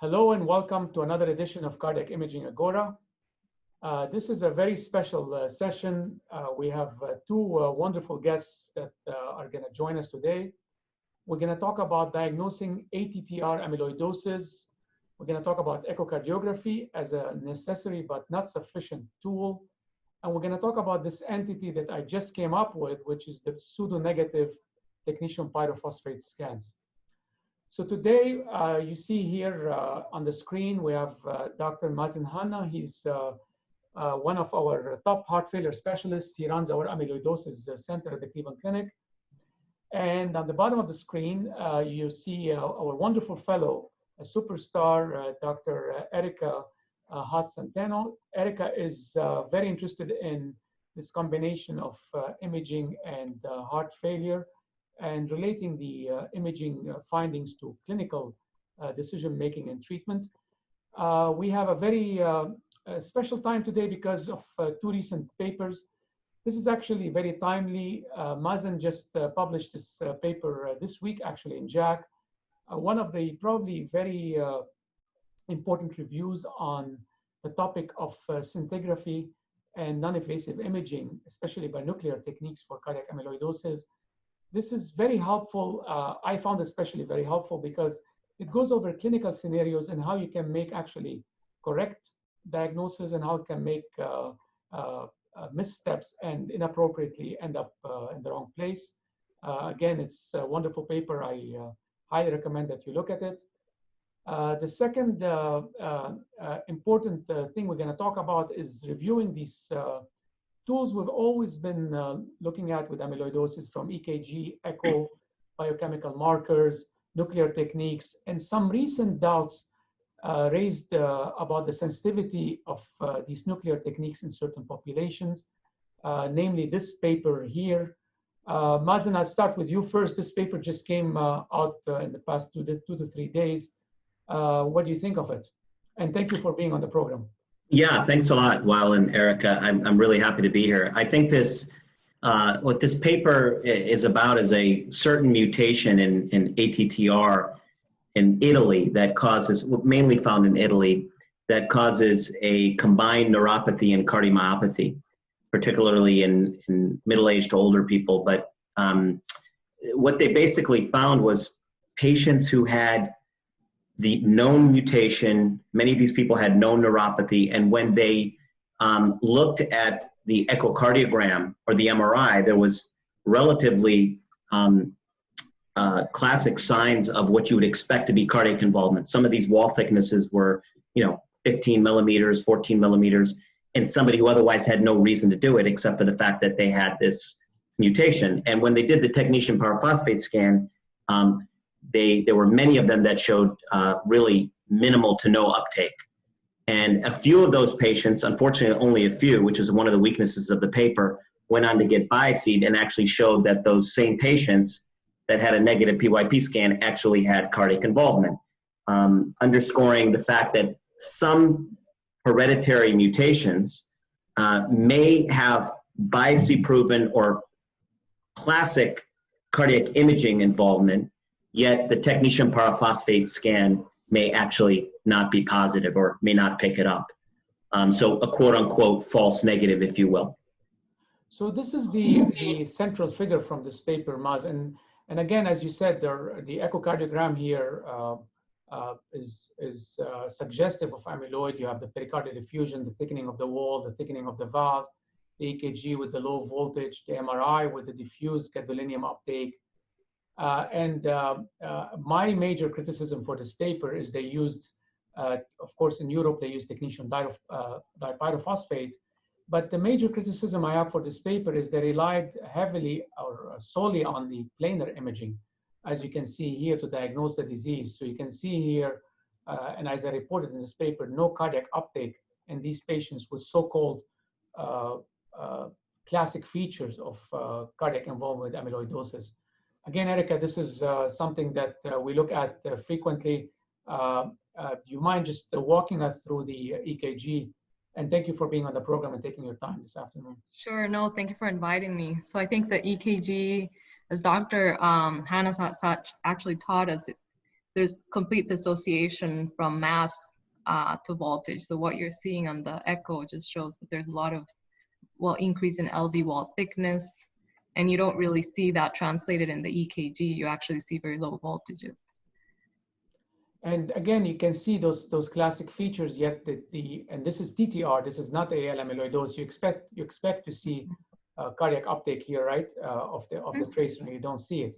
Hello and welcome to another edition of Cardiac Imaging Agora. This is a very special session. We have two wonderful guests that are going to join us today. We're going to talk about diagnosing ATTR amyloidosis. We're going to talk about echocardiography as a necessary but not sufficient tool. And we're going to talk about this entity that I just came up with, which is the pseudo-negative technecium pyrophosphate scans. So today, you see here on the screen, we have Dr. Mazen Hanna. He's one of our top heart failure specialists. He runs our amyloidosis center at the Cleveland Clinic. And on the bottom of the screen, you see our wonderful fellow, a superstar, Dr. Erika HuttCenteno. Erika is very interested in this combination of imaging and heart failure, and relating the imaging findings to clinical decision-making and treatment. We have a very special time today because of two recent papers. This is actually very timely. Mazen just published this paper this week, actually in JACC. One of the probably very important reviews on the topic of scintigraphy and non-invasive imaging, especially by nuclear techniques for cardiac amyloidosis. This is very helpful. I found it especially very helpful because it goes over clinical scenarios and how you can make actually correct diagnosis and how you can make missteps and inappropriately end up in the wrong place. Again, it's a wonderful paper. I highly recommend that you look at it. The second important thing we're going to talk about is reviewing these tools we've always been looking at with amyloidosis, from EKG, echo, biochemical markers, nuclear techniques, and some recent doubts raised about the sensitivity of these nuclear techniques in certain populations, namely this paper here. Mazen, I'll start with you first. This paper just came out in the past 2 to 3 days. What do you think of it? And thank you for being on the program. Yeah, thanks a lot, Weil and Erika. I'm really happy to be here. I think this, what this paper is about is a certain mutation in ATTR in Italy that causes, mainly found in Italy, that causes a combined neuropathy and cardiomyopathy, particularly in middle-aged to older people. But what they basically found was patients who had the known mutation, many of these people had known neuropathy, and when they looked at the echocardiogram or the MRI, there was relatively classic signs of what you would expect to be cardiac involvement. Some of these wall thicknesses were, 15 millimeters, 14 millimeters, and somebody who otherwise had no reason to do it except for the fact that they had this mutation. And when they did the technetium pyrophosphate scan, there were many of them that showed really minimal to no uptake. And a few of those patients, unfortunately only a few, which is one of the weaknesses of the paper, went on to get biopsied and actually showed that those same patients that had a negative PYP scan actually had cardiac involvement, underscoring the fact that some hereditary mutations may have biopsy-proven or classic cardiac imaging involvement, yet the technetium pyrophosphate scan may actually not be positive or may not pick it up. So a quote-unquote false negative, if you will. So this is the central figure from this paper, Maz. And again, as you said, the echocardiogram here is suggestive of amyloid. You have the pericardial effusion, the thickening of the wall, the thickening of the valves, the EKG with the low voltage, the MRI with the diffuse gadolinium uptake. My major criticism for this paper is they used, of course, in Europe, they used technetium dipyrophosphate. But the major criticism I have for this paper is they relied heavily or solely on the planar imaging, as you can see here, to diagnose the disease. So you can see here, and as I reported in this paper, no cardiac uptake in these patients with so-called classic features of cardiac involvement with amyloidosis. Again, Erika, this is something that we look at frequently. Do you mind just walking us through the EKG? And thank you for being on the program and taking your time this afternoon. Sure. No, thank you for inviting me. So I think the EKG, as Dr. Hanna actually taught us, there's complete dissociation from mass to voltage. So what you're seeing on the echo just shows that there's a lot of, well, increase in LV wall thickness, and you don't really see that translated in the EKG. You actually see very low voltages. And again, you can see those classic features. Yet and this is TTR. This is not AL amyloidosis. You expect to see cardiac uptake here, right? Of the tracer, and you don't see it.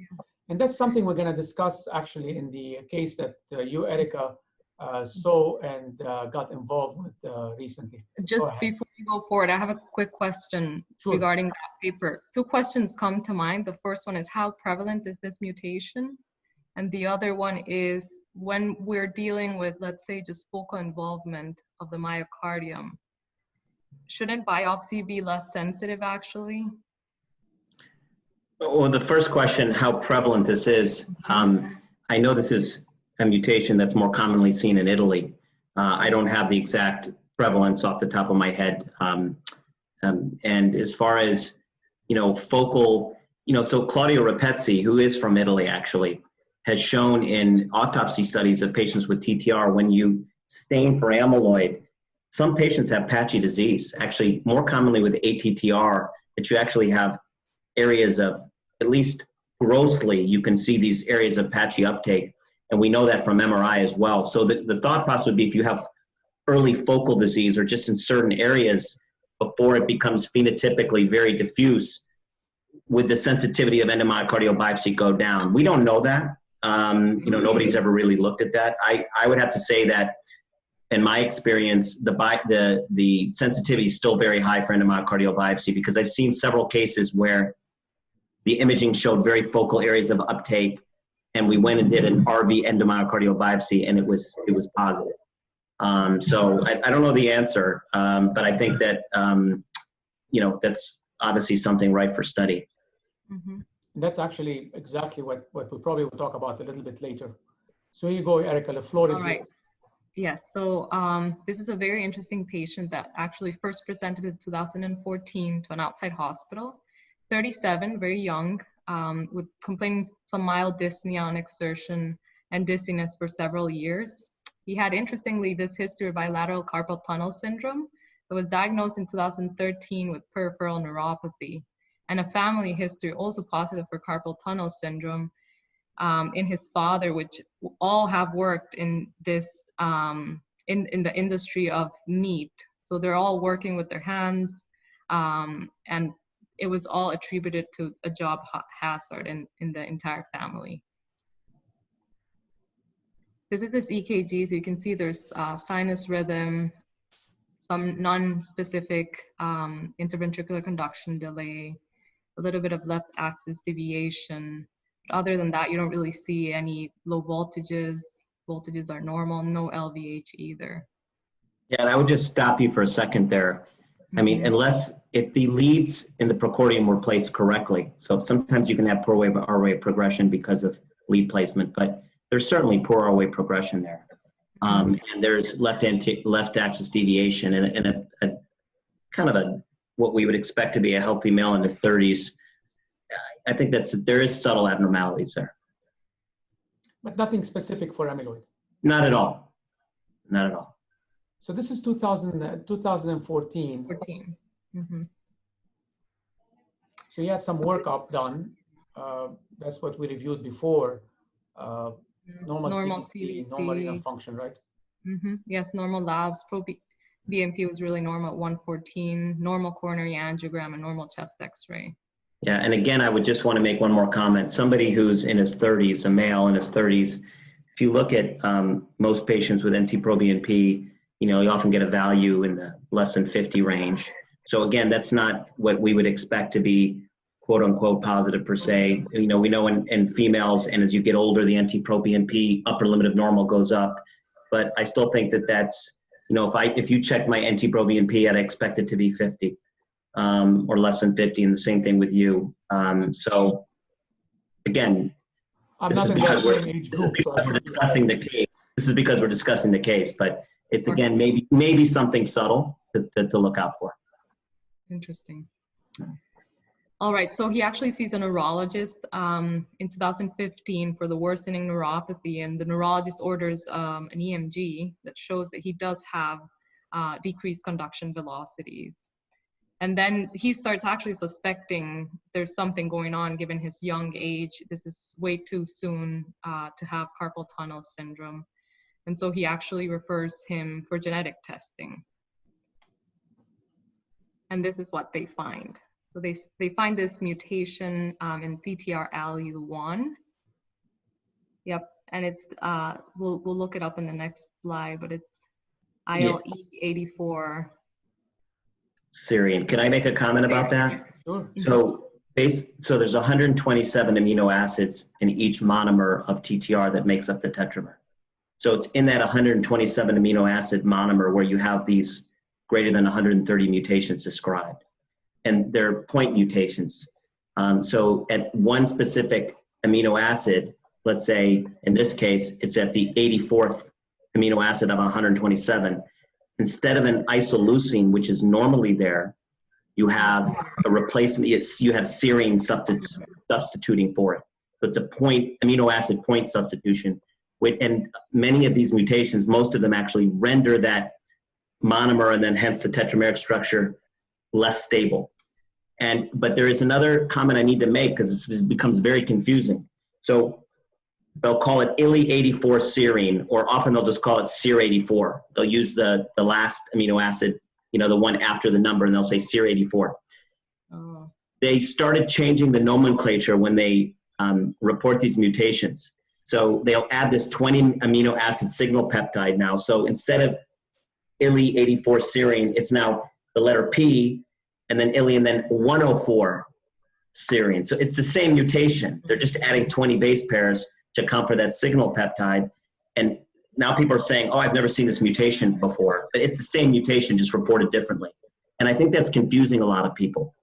And that's something we're going to discuss actually in the case that you, Erika, saw and got involved with recently. Just before you go forward, I have a quick question regarding that paper. Two questions come to mind. The first one is, how prevalent is this mutation? And the other one is, when we're dealing with, let's say, just focal involvement of the myocardium, shouldn't biopsy be less sensitive actually? Well, the first question, how prevalent this is, I know this is a mutation that's more commonly seen in Italy. I don't have the exact prevalence off the top of my head. And as far as, focal, so Claudio Rapezzi, who is from Italy actually, has shown in autopsy studies of patients with TTR, when you stain for amyloid, some patients have patchy disease. Actually, more commonly with ATTR, that you actually have areas of, at least grossly, you can see these areas of patchy uptake. And we know that from MRI as well. So the thought process would be, if you have early focal disease or just in certain areas before it becomes phenotypically very diffuse, would the sensitivity of endomyocardial biopsy go down? We don't know that. Nobody's ever really looked at that. I would have to say that, in my experience, the sensitivity is still very high for endomyocardial biopsy, because I've seen several cases where the imaging showed very focal areas of uptake, and we went and did an RV endomyocardial biopsy, and it was positive. So I don't know the answer, but I think that that's obviously something ripe for study. Mm-hmm. That's actually exactly what we probably will talk about a little bit later. So here you go, Erika, the floor is yours. Yes, so this is a very interesting patient that actually first presented in 2014 to an outside hospital. 37, very young, with complaining some mild dyspnea on exertion and dizziness for several years. He had, interestingly, this history of bilateral carpal tunnel syndrome that was diagnosed in 2013 with peripheral neuropathy, and a family history also positive for carpal tunnel syndrome in his father, which all have worked in this in the industry of meat. So they're all working with their hands, and it was all attributed to a job hazard in the entire family. This is his EKG. So you can see there's sinus rhythm, some non-specific interventricular conduction delay, a little bit of left axis deviation. But other than that, you don't really see any low voltages. Voltages are normal, no LVH either. Yeah, and I would just stop you for a second there. I mean, if the leads in the precordium were placed correctly, so sometimes you can have poor R-wave progression because of lead placement, but there's certainly poor R-wave progression there. And there's left axis deviation and a kind of what we would expect to be a healthy male in his 30s. I think there is subtle abnormalities there. But nothing specific for amyloid? Not at all. Not at all. So this is 2014. 14. Mm-hmm. So you had some workup done. That's what we reviewed before. Normal CBC, normal renal function, right? Mm-hmm. Yes, normal labs. BNP was really normal at 114, normal coronary angiogram, and normal chest X-ray. Yeah, and again, I would just want to make one more comment. Somebody who's in his 30s, a male in his 30s, if you look at most patients with NT-proBNP, you often get a value in the less than 50 range. So again, that's not what we would expect to be quote unquote positive per se. We know in females, and as you get older, the NT-proBNP upper limit of normal goes up. But I still think that's, if you check my NT-proBNP, I'd expect it to be 50 or less than 50, and the same thing with you. So again, this is because we're discussing the case. This is because we're discussing the case, but it's again maybe something subtle to look out for. Interesting. All right, so he actually sees a neurologist in 2015 for the worsening neuropathy, and the neurologist orders an EMG that shows that he does have decreased conduction velocities. And then he starts actually suspecting there's something going on given his young age. This is way too soon to have carpal tunnel syndrome. And so he actually refers him for genetic testing. And this is what they find. So they find this mutation in TTR-ALU1. Yep, and it's, we'll look it up in the next slide, but it's ILE84. Serine. Can I make a comment about that? Sure. So there's 127 amino acids in each monomer of TTR that makes up the tetramer. So it's in that 127 amino acid monomer where you have these greater than 130 mutations described. And they're point mutations. So at one specific amino acid, let's say in this case, it's at the 84th amino acid of 127, instead of an isoleucine, which is normally there, you have a replacement, you have serine substituting for it. So it's a amino acid point substitution. And many of these mutations, most of them actually render that monomer and then hence the tetrameric structure less stable. But there is another comment I need to make because it becomes very confusing. So they'll call it ILE84 serine, or often they'll just call it SER84. They'll use the last amino acid, the one after the number, and they'll say SER84. Oh. They started changing the nomenclature when they report these mutations. So they'll add this 20 amino acid signal peptide now. So instead of ILE84 serine, it's now the letter P, and then ILE, and then 104 serine. So it's the same mutation. They're just adding 20 base pairs to account for that signal peptide. And now people are saying, oh, I've never seen this mutation before. But it's the same mutation, just reported differently. And I think that's confusing a lot of people.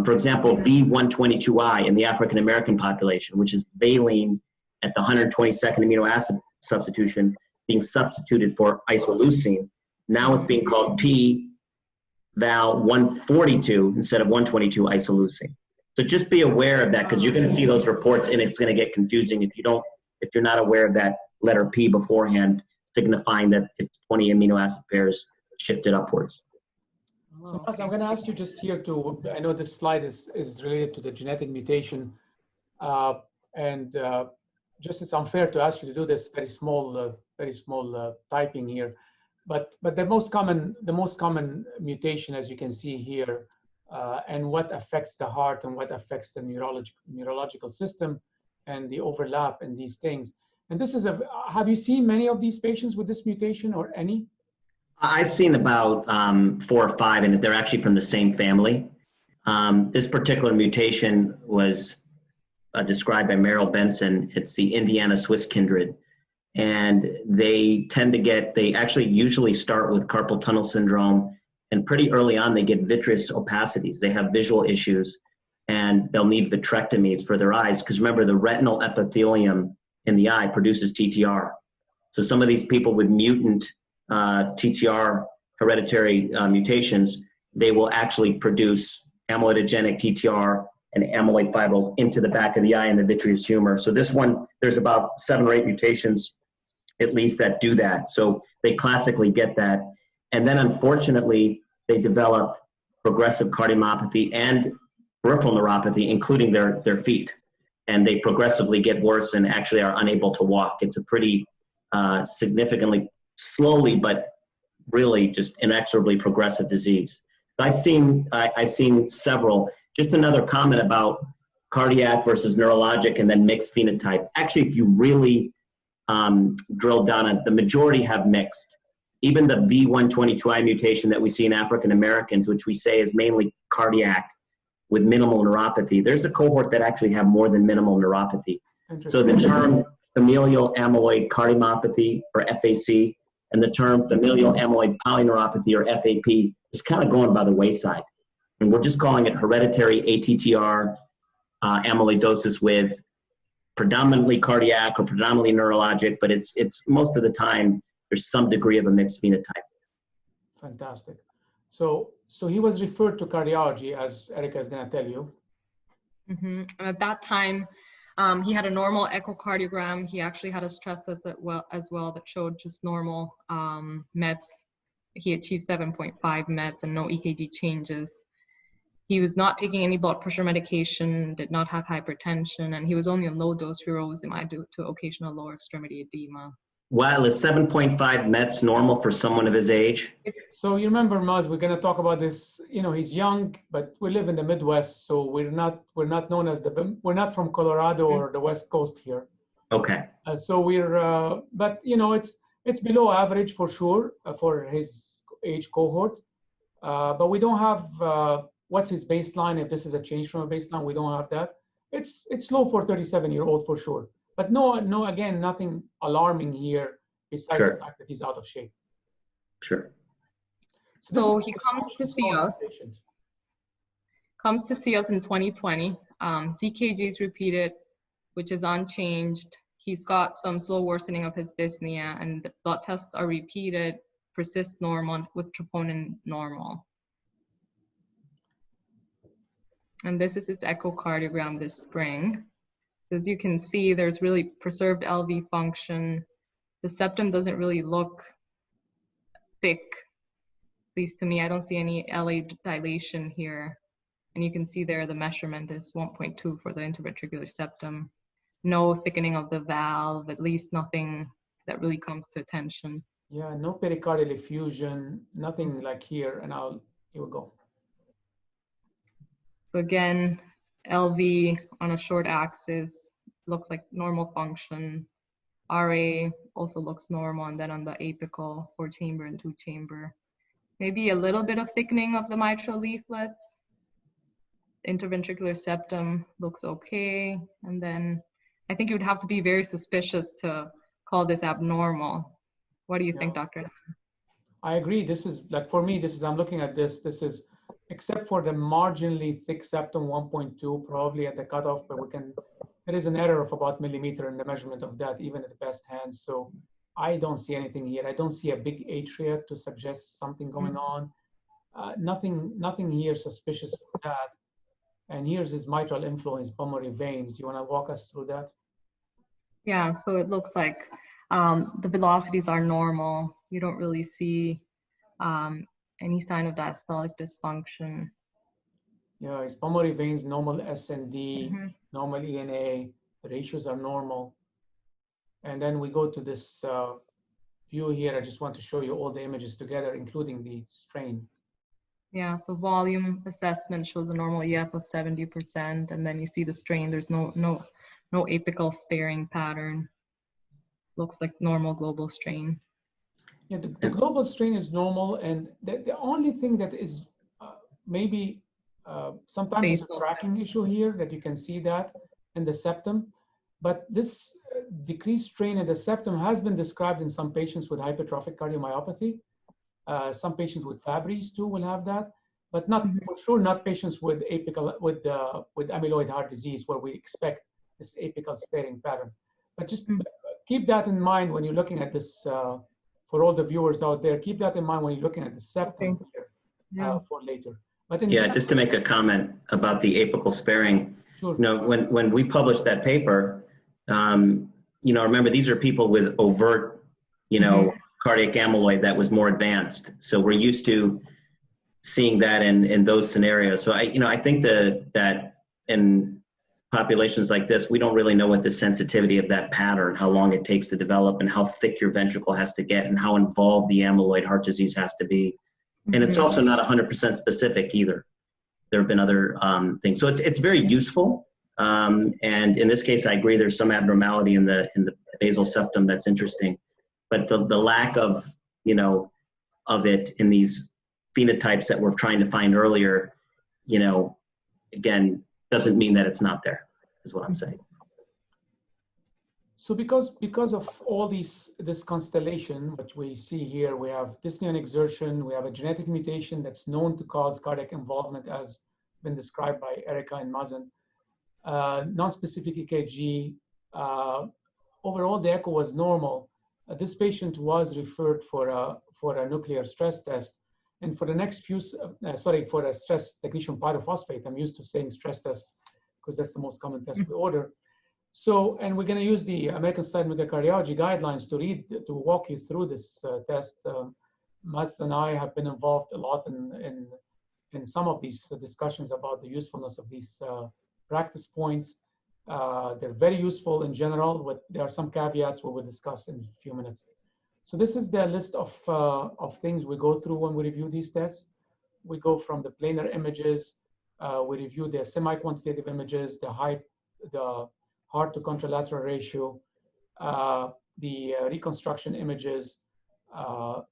For example, V122I in the African American population, which is valine at the 122nd amino acid substitution, being substituted for isoleucine. Now it's being called P-Val 142 instead of 122 isoleucine. So just be aware of that because you're going to see those reports and it's going to get confusing if you're not aware of that letter P beforehand, signifying that it's 20 amino acid pairs shifted upwards. So Mazen, I'm going to ask you just here I know this slide is related to the genetic mutation, just it's unfair to ask you to do this very small typing here, but the most common mutation, as you can see here, and what affects the heart and what affects the neurological system and the overlap in these things. And this is have you seen many of these patients with this mutation or any? I've seen about 4 or 5, and they're actually from the same family. This particular mutation was described by Merrill Benson. It's the Indiana Swiss kindred. And they actually usually start with carpal tunnel syndrome, and pretty early on they get vitreous opacities. They have visual issues, and they'll need vitrectomies for their eyes, because remember, the retinal epithelium in the eye produces TTR. So some of these people with mutant TTR hereditary mutations, they will actually produce amyloidogenic TTR and amyloid fibrils into the back of the eye and the vitreous humor. So this one, there's about 7 or 8 mutations at least that do that. So they classically get that. And then unfortunately, they develop progressive cardiomyopathy and peripheral neuropathy, including their feet. And they progressively get worse and actually are unable to walk. It's a pretty significantly, slowly, but really just inexorably progressive disease. I've seen several. Just another comment about cardiac versus neurologic and then mixed phenotype. Actually, if you really drill down on it, the majority have mixed. Even the V122I mutation that we see in African Americans, which we say is mainly cardiac with minimal neuropathy, there's a cohort that actually have more than minimal neuropathy. So the term familial amyloid cardiomyopathy, or FACC, and the term familial amyloid polyneuropathy, or FAP, is kind of going by the wayside. And we're just calling it hereditary ATTR amyloidosis with predominantly cardiac or predominantly neurologic, but it's most of the time there's some degree of a mixed phenotype. Fantastic. So he was referred to cardiology, as Erika is going to tell you. And at that time, he had a normal echocardiogram. He actually had a stress test as well that showed just normal meds. He achieved 7.5 meds and no EKG changes. He was not taking any blood pressure medication, did not have hypertension, and he was only on low-dose furosemide due to occasional lower extremity edema. While is 7.5 meds normal for someone of his age? So you remember, Maz, we're going to talk about this. You know, he's young, but we live in the Midwest, so we're not known as we're not from Colorado or the West Coast here. Okay. So we're, but you know, it's below average for sure for his age cohort. But we don't have what's his baseline. If this is a change from a baseline, we don't have that. It's low for 37-year-old for sure. But no, again, nothing alarming here besides the fact that he's out of shape. Sure. So he comes to see us. Comes to see us in 2020. CKG is repeated, which is unchanged. He's got some slow worsening of his dyspnea, and the blood tests are repeated, persist normal with troponin normal. And this is his echocardiogram this spring. As you can see, there's really preserved LV function. The septum doesn't really look thick, at least to me. I don't see any LA dilation here. And you can see there the measurement is 1.2 for the interventricular septum. No thickening of the valve, at least nothing that really comes to attention. Yeah, no pericardial effusion, nothing like here. And here we go. So again, LV on a short axis looks like normal function. RA also looks normal, and then on the apical 4-chamber and 2-chamber. Maybe a little bit of thickening of the mitral leaflets. Interventricular septum looks okay. And then I think you would have to be very suspicious to call this abnormal. What do you think, Dr.? I agree. This is, like, for me, I'm looking at this is, except for the marginally thick septum 1.2, probably at the cutoff, but there is an error of about millimeter in the measurement of that, even at the best hands. So I don't see anything here. I don't see a big atria to suggest something going on. Nothing here suspicious for that. And here's his mitral inflow, his pulmonary veins. Do you want to walk us through that? Yeah, so it looks like the velocities are normal. You don't really see any sign of diastolic dysfunction. Yeah, his pulmonary veins, normal S&D, normal ENA, the ratios are normal. And then we go to this view here. I just want to show you all the images together, including the strain. Yeah, so volume assessment shows a normal EF of 70%, and then you see the strain. There's no apical sparing pattern. Looks like normal global strain. Yeah, the global strain is normal, and the only thing that is maybe sometimes it's a tracking issue here, that you can see that in the septum. But this decreased strain in the septum has been described in some patients with hypertrophic cardiomyopathy. Some patients with Fabry's too will have that, but not for sure not patients with amyloid heart disease, where we expect this apical sparing pattern. But just keep that in mind when you're looking at this. For all the viewers out there, keep that in mind when you're looking at the septum here for later. But just to make a comment about the apical sparing. Sure. You know, when we published that paper, you know, remember these are people with overt, you know, cardiac amyloid that was more advanced. So we're used to seeing that in those scenarios. So I think that in populations like this, we don't really know what the sensitivity of that pattern, how long it takes to develop, and how thick your ventricle has to get, and how involved the amyloid heart disease has to be. And it's also not 100% specific either. There have been other things. So it's very useful. And in this case, I agree there's some abnormality in the basal septum that's interesting. But the lack of, you know, of it in these phenotypes that we're trying to find earlier, you know, again, doesn't mean that it's not there, is what I'm saying. So because of all this constellation, which we see here, we have dyspnea and exertion, we have a genetic mutation that's known to cause cardiac involvement, as been described by Erika and Mazen. Non-specific EKG, overall the echo was normal. This patient was referred for a nuclear stress test. And for the next few, for a stress technetium pyrophosphate, I'm used to saying stress test because that's the most common test we order. So, and we're going to use the American Society of Cardiology guidelines to walk you through this test. Mazen and I have been involved a lot in some of these discussions about the usefulness of these practice points. They're very useful in general, but there are some caveats we will discuss in a few minutes. So this is the list of things we go through when we review these tests. We go from the planar images, we review the semi-quantitative images, the heart to contralateral ratio, the reconstruction images,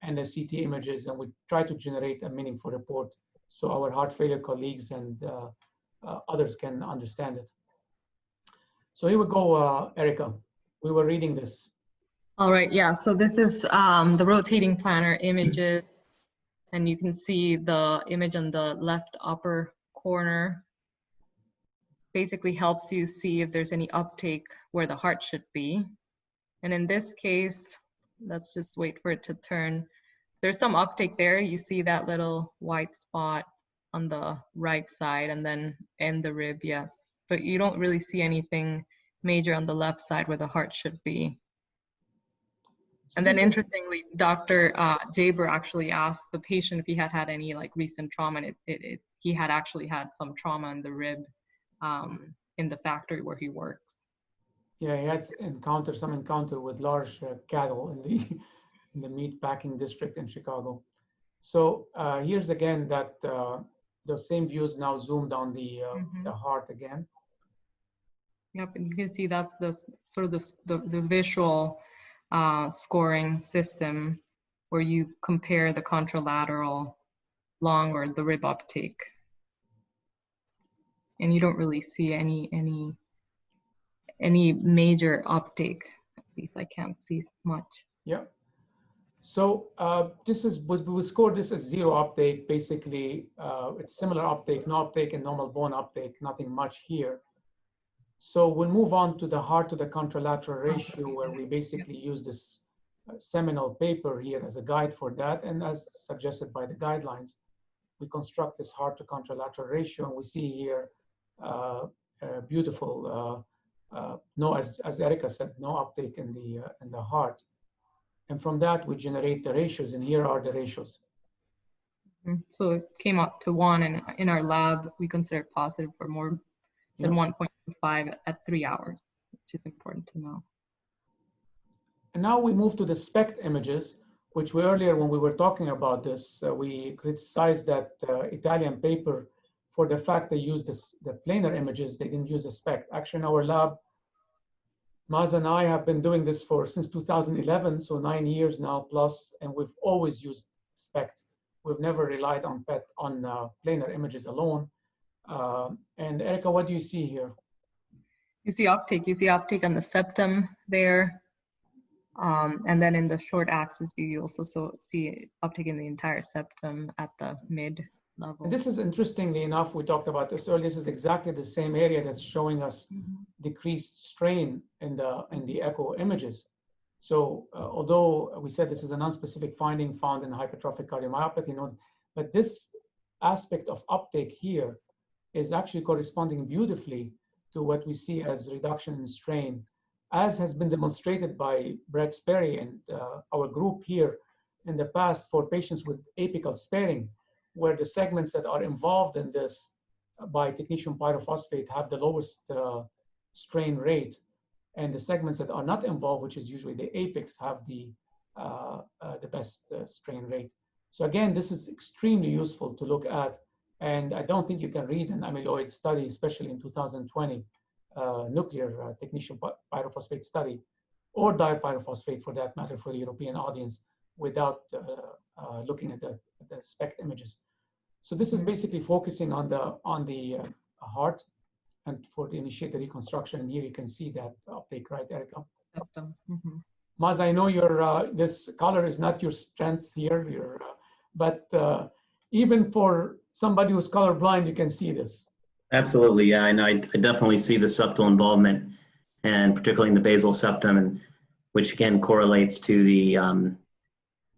and the CT images, and we try to generate a meaningful report so our heart failure colleagues and others can understand it. So here we go, Erika. We were reading this. All right, yeah, so this is the rotating planar images, and you can see the image on the left upper corner basically helps you see if there's any uptake where the heart should be. And in this case, let's just wait for it to turn. There's some uptake there. You see that little white spot on the right side and then in the rib, yes. But you don't really see anything major on the left side where the heart should be. And then interestingly, Dr. Jaber actually asked the patient if he had had any like recent trauma, and he had actually had some trauma in the rib in the factory where he works. Yeah, he had some encounter with large cattle in the meat packing district in Chicago. So here's again that the same views now zoomed on the heart again. Yep, and you can see that's the sort of the visual scoring system where you compare the contralateral lung or the rib uptake. And you don't really see any major uptake. At least I can't see much. Yeah. So we score this as zero uptake. Basically, it's similar uptake, no uptake, and normal bone uptake. Nothing much here. So we'll move on to the heart to the contralateral ratio, where we basically use this seminal paper here as a guide for that. And as suggested by the guidelines, we construct this heart to contralateral ratio, and we see here beautiful, as Erika said, no uptake in the heart. And from that, we generate the ratios, and here are the ratios. So it came up to 1, and in our lab, we consider it positive for more than 1.5 at 3 hours, which is important to know. And now we move to the SPECT images, which we earlier, when we were talking about this, we criticized that Italian paper for the fact they used the planar images, they didn't use a SPECT. Actually, in our lab, Mazen and I have been doing this since 2011, so 9 years now plus, and we've always used SPECT. We've never relied on planar images alone. And Erika, what do you see here? You see uptake. You see uptake on the septum there. And then in the short axis view, you also see uptake in the entire septum at the mid level. And this is, interestingly enough, we talked about this earlier, this is exactly the same area that's showing us decreased strain in the echo images. So although we said this is a non-specific finding found in hypertrophic cardiomyopathy, but this aspect of uptake here is actually corresponding beautifully to what we see as reduction in strain, as has been demonstrated by Brett Sperry and our group here in the past for patients with apical sparing, where the segments that are involved in this by technetium pyrophosphate have the lowest strain rate, and the segments that are not involved, which is usually the apex, have the best strain rate. So again, this is extremely useful to look at, and I don't think you can read an amyloid study, especially in 2020, nuclear technetium pyrophosphate study, or dipyrophosphate for that matter for the European audience, without looking at the SPECT images. So this is basically focusing on the heart and for the initiated reconstruction. And here you can see that uptake, right, Erika? Maz, I know this color is not your strength here, but even for somebody who's colorblind, you can see this. Absolutely, yeah, and I definitely see the septal involvement, and particularly in the basal septum, and which again correlates to the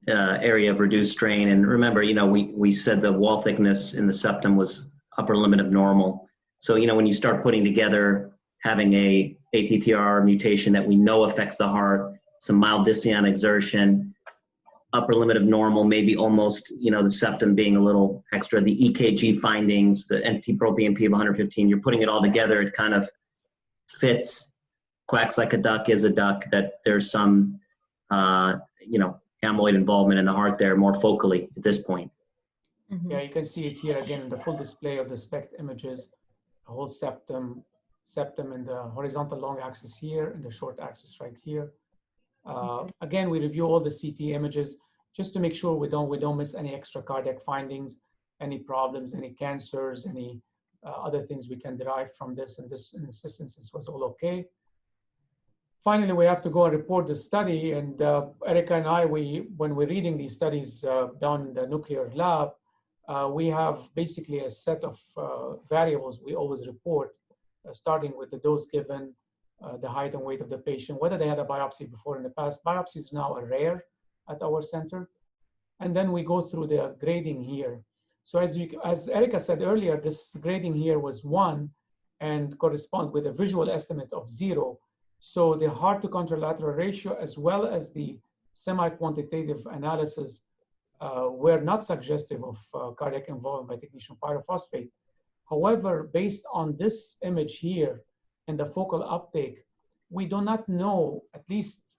area of reduced strain. And remember, we said the wall thickness in the septum was upper limit of normal. So, when you start putting together having a ATTR mutation that we know affects the heart, some mild dyspnea on exertion, upper limit of normal, maybe almost, the septum being a little extra, the EKG findings, the NT-proBNP of 115, you're putting it all together, it kind of fits, quacks like a duck, is a duck, that there's some, amyloid involvement in the heart there more focally at this point. Mm-hmm. Yeah, you can see it here again in the full display of the SPECT images, the whole septum in the horizontal long axis here and the short axis right here. Again, we review all the CT images just to make sure we don't miss any extra cardiac findings, any problems, any cancers, any other things we can derive from this. And this, in this instance, was all okay. Finally, we have to go and report the study. And Erika and I, when we're reading these studies down in the nuclear lab, we have basically a set of variables we always report, starting with the dose given, the height and weight of the patient, whether they had a biopsy before in the past. Biopsies now are rare at our center. And then we go through the grading here. So as Erika said earlier, this grading here was 1 and correspond with a visual estimate of 0. So the heart to contralateral ratio, as well as the semi-quantitative analysis, were not suggestive of cardiac involvement by technetium pyrophosphate. However, based on this image here and the focal uptake, we do not know, at least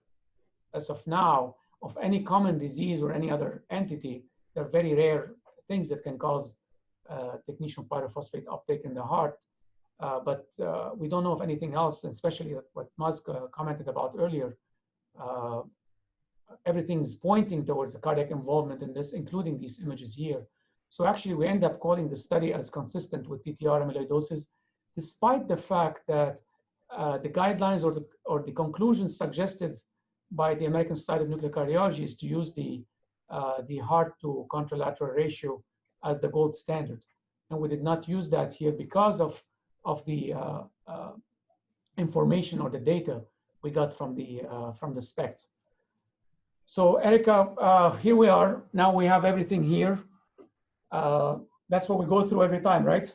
as of now, of any common disease or any other entity. They're very rare things that can cause technetium pyrophosphate uptake in the heart. But we don't know of anything else, especially what Mazen commented about earlier. Everything's pointing towards a cardiac involvement in this, including these images here. So actually, we end up calling the study as consistent with TTR amyloidosis, despite the fact that the guidelines or the conclusions suggested by the American Society of Nuclear Cardiology is to use the heart to contralateral ratio as the gold standard. And we did not use that here because of the information or the data we got from the SPECT. So Erika, here we are. Now we have everything here. That's what we go through every time, right?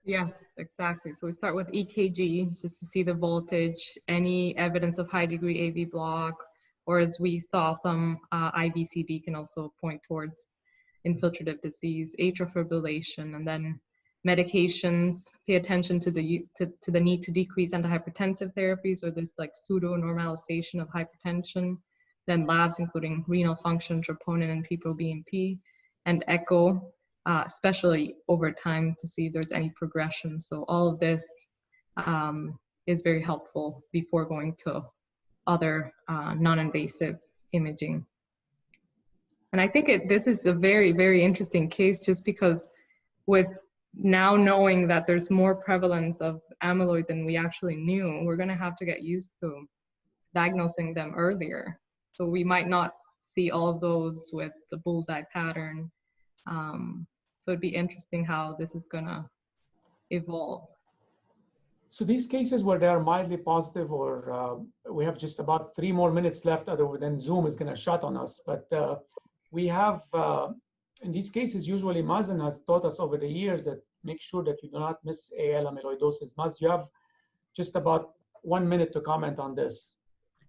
Yeah, exactly. So we start with EKG just to see the voltage, any evidence of high degree AV block, or as we saw, some IVCD can also point towards infiltrative disease, atrial fibrillation, and then medications. Pay attention to the need to decrease antihypertensive therapies, or this like pseudo-normalization of hypertension. Then labs including renal function, troponin, and NT-proBNP, and echo, especially over time to see if there's any progression. So all of this is very helpful before going to other non-invasive imaging. And I think this is a very, very interesting case, just because with now knowing that there's more prevalence of amyloid than we actually knew, we're going to have to get used to diagnosing them earlier. So we might not see all of those with the bullseye pattern. So it'd be interesting how this is going to evolve. So these cases where they are mildly positive, or we have just about 3 more minutes left, other than Zoom is going to shut on us. But we have, in these cases, usually Mazen has taught us over the years that make sure that you do not miss AL amyloidosis. Mazen, you have just about 1 minute to comment on this.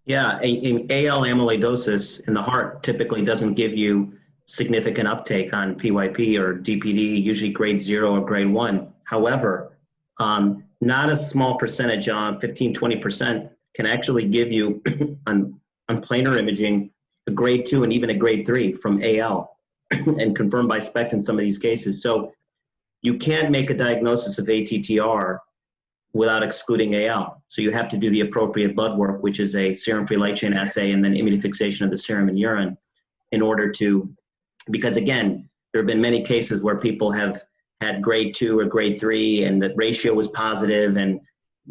Yeah, AL amyloidosis in the heart typically doesn't give you significant uptake on PYP or DPD, usually grade 0 or grade 1. However, not a small percentage, 15, 20%, can actually give you on planar imaging a grade 2 and even a grade 3 from AL and confirmed by SPECT in some of these cases. So you can't make a diagnosis of ATTR without excluding AL. So you have to do the appropriate blood work, which is a serum free light chain assay and then immunofixation of the serum and urine in order to, because again, there have been many cases where people have had grade 2 or grade 3 and the ratio was positive and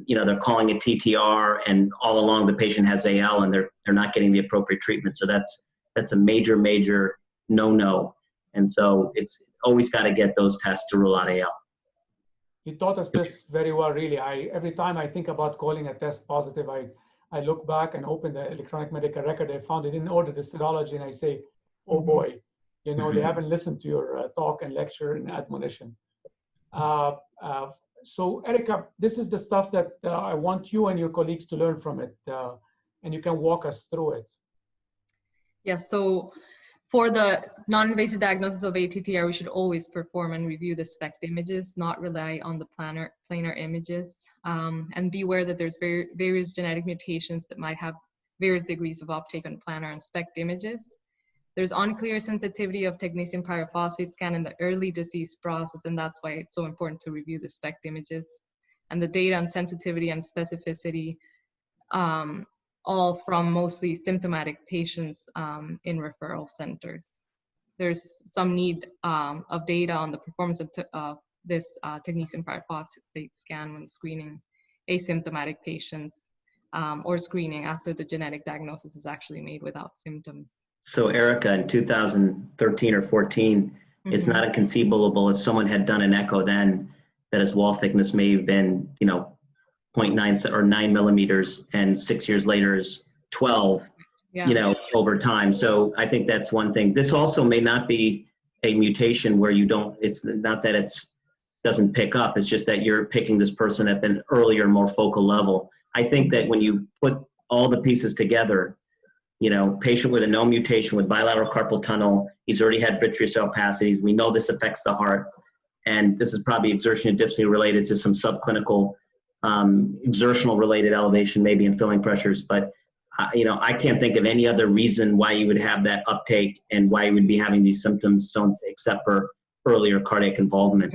they're calling it TTR and all along the patient has AL and they're not getting the appropriate treatment. So that's a major no-no. And so it's always got to get those tests to rule out AL. You taught us this very well, really. Every time I think about calling a test positive, I look back and open the electronic medical record. I found it in order the serology, and I say, oh boy, they haven't listened to your talk and lecture and admonition. So Erika, this is the stuff that I want you and your colleagues to learn from it, and you can walk us through it. Yes, so for the non-invasive diagnosis of ATTR, we should always perform and review the SPECT images, not rely on the planar images, and be aware that there's various genetic mutations that might have various degrees of uptake on planar and SPECT images. There's unclear sensitivity of technetium pyrophosphate scan in the early disease process, and that's why it's so important to review the SPECT images. And the data on sensitivity and specificity, all from mostly symptomatic patients in referral centers. There's some need of data on the performance of this technetium pyrophosphate scan when screening asymptomatic patients or screening after the genetic diagnosis is actually made without symptoms. So Erika, in 2013 or 14, it's not inconceivable if someone had done an echo then that his wall thickness may have been, 0.9 or 9 millimeters, and 6 years later is 12, over time. So I think that's one thing. This also may not be a mutation where it's not that it's doesn't pick up, it's just that you're picking this person at an earlier, more focal level. I think that when you put all the pieces together, patient with a no mutation with bilateral carpal tunnel, he's already had vitreous opacities. We know this affects the heart, and this is probably exertion and dyspnea related to some subclinical exertional related elevation, maybe in filling pressures. But, I can't think of any other reason why you would have that uptake and why you would be having these symptoms except for earlier cardiac involvement.